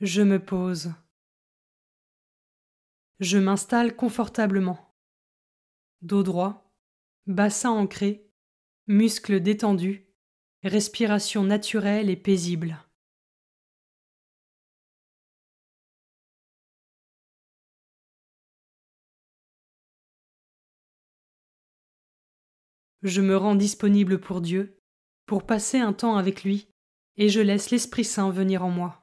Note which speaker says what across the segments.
Speaker 1: Je me pose. Je m'installe confortablement. Dos droit, bassin ancré, muscles détendus, respiration naturelle et paisible. Je me rends disponible pour Dieu, pour passer un temps avec lui, et je laisse l'Esprit Saint venir en moi.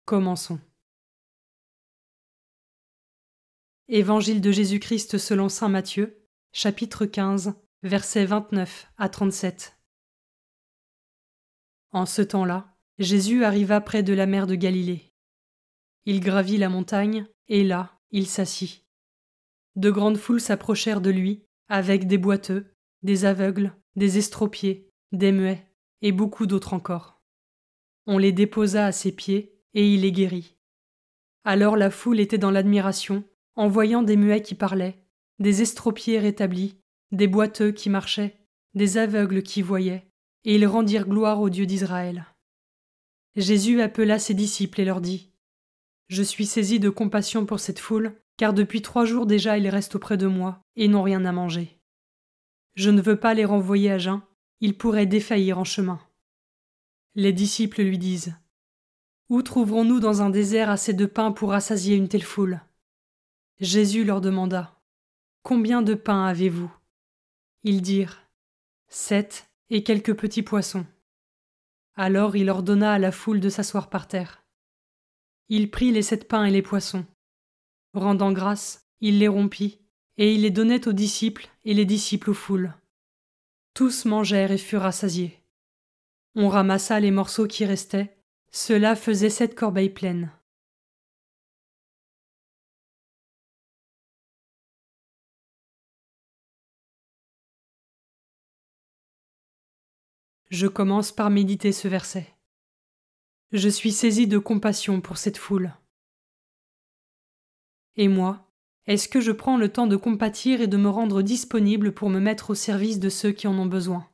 Speaker 1: Commençons. Évangile de Jésus-Christ selon saint Matthieu, chapitre 15, versets 29 à 37. En ce temps-là, Jésus arriva près de la mer de Galilée. Il gravit la montagne, et là, il s'assit. De grandes foules s'approchèrent de lui, avec des boiteux, des aveugles, des estropiés, des muets, et beaucoup d'autres encore. On les déposa à ses pieds, et il les guérit. Alors la foule était dans l'admiration, en voyant des muets qui parlaient, des estropiés rétablis, des boiteux qui marchaient, des aveugles qui voyaient, et ils rendirent gloire au Dieu d'Israël. Jésus appela ses disciples et leur dit : « Je suis saisi de compassion pour cette foule, car depuis 3 jours déjà ils restent auprès de moi et n'ont rien à manger. Je ne veux pas les renvoyer à jeun, ils pourraient défaillir en chemin. » Les disciples lui disent : « Où trouverons-nous dans un désert assez de pain pour rassasier une telle foule ? » Jésus leur demanda : « Combien de pain avez-vous ? » Ils dirent : « 7 et quelques petits poissons. » Alors il ordonna à la foule de s'asseoir par terre. Il prit les 7 pains et les poissons. Rendant grâce, il les rompit, et il les donnait aux disciples et les disciples aux foules. Tous mangèrent et furent rassasiés. On ramassa les morceaux qui restaient, cela faisait 7 corbeilles pleines. Je commence par méditer ce verset. Je suis saisi de compassion pour cette foule. Et moi, est-ce que je prends le temps de compatir et de me rendre disponible pour me mettre au service de ceux qui en ont besoin ?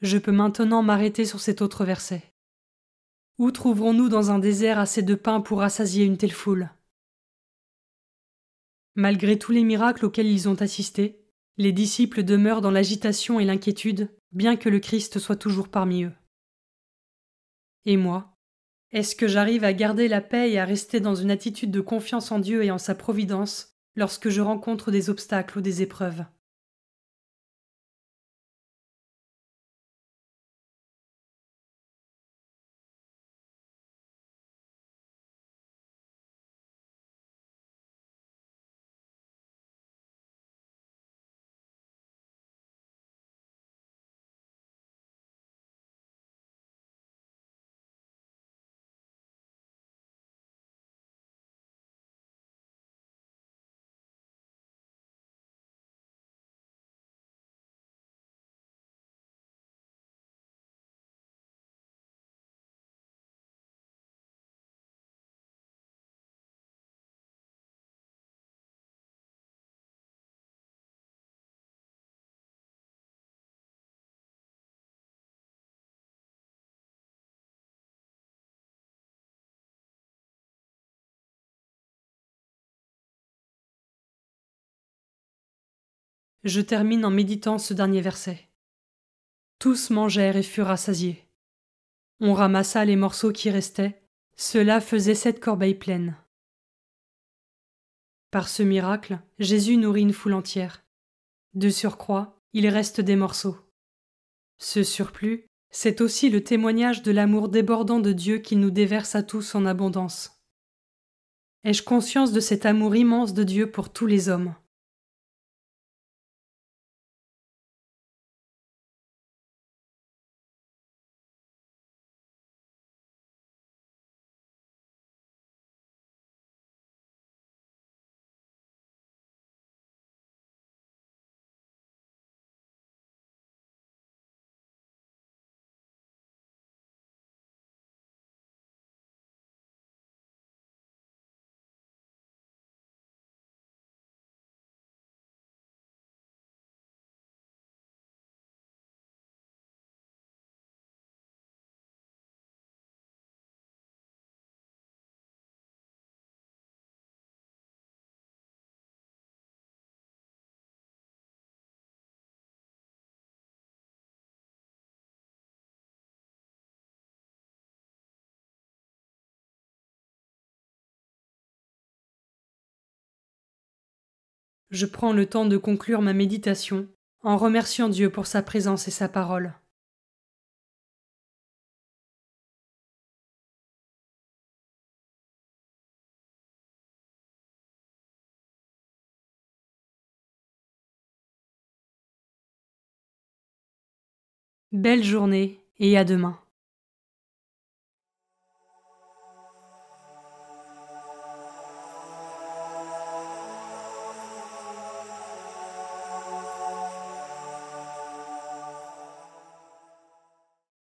Speaker 1: Je peux maintenant m'arrêter sur cet autre verset. Où trouverons-nous dans un désert assez de pain pour rassasier une telle foule ? Malgré tous les miracles auxquels ils ont assisté, les disciples demeurent dans l'agitation et l'inquiétude, bien que le Christ soit toujours parmi eux. Et moi, est-ce que j'arrive à garder la paix et à rester dans une attitude de confiance en Dieu et en sa providence lorsque je rencontre des obstacles ou des épreuves ? je termine en méditant ce dernier verset. Tous mangèrent et furent rassasiés. On ramassa les morceaux qui restaient, cela faisait 7 corbeilles pleines. Par ce miracle, Jésus nourrit une foule entière. De surcroît, il reste des morceaux. Ce surplus, c'est aussi le témoignage de l'amour débordant de Dieu qu'il nous déverse à tous en abondance. Ai-je conscience de cet amour immense de Dieu pour tous les hommes? Je prends le temps de conclure ma méditation en remerciant Dieu pour sa présence et sa parole. Belle journée et à demain.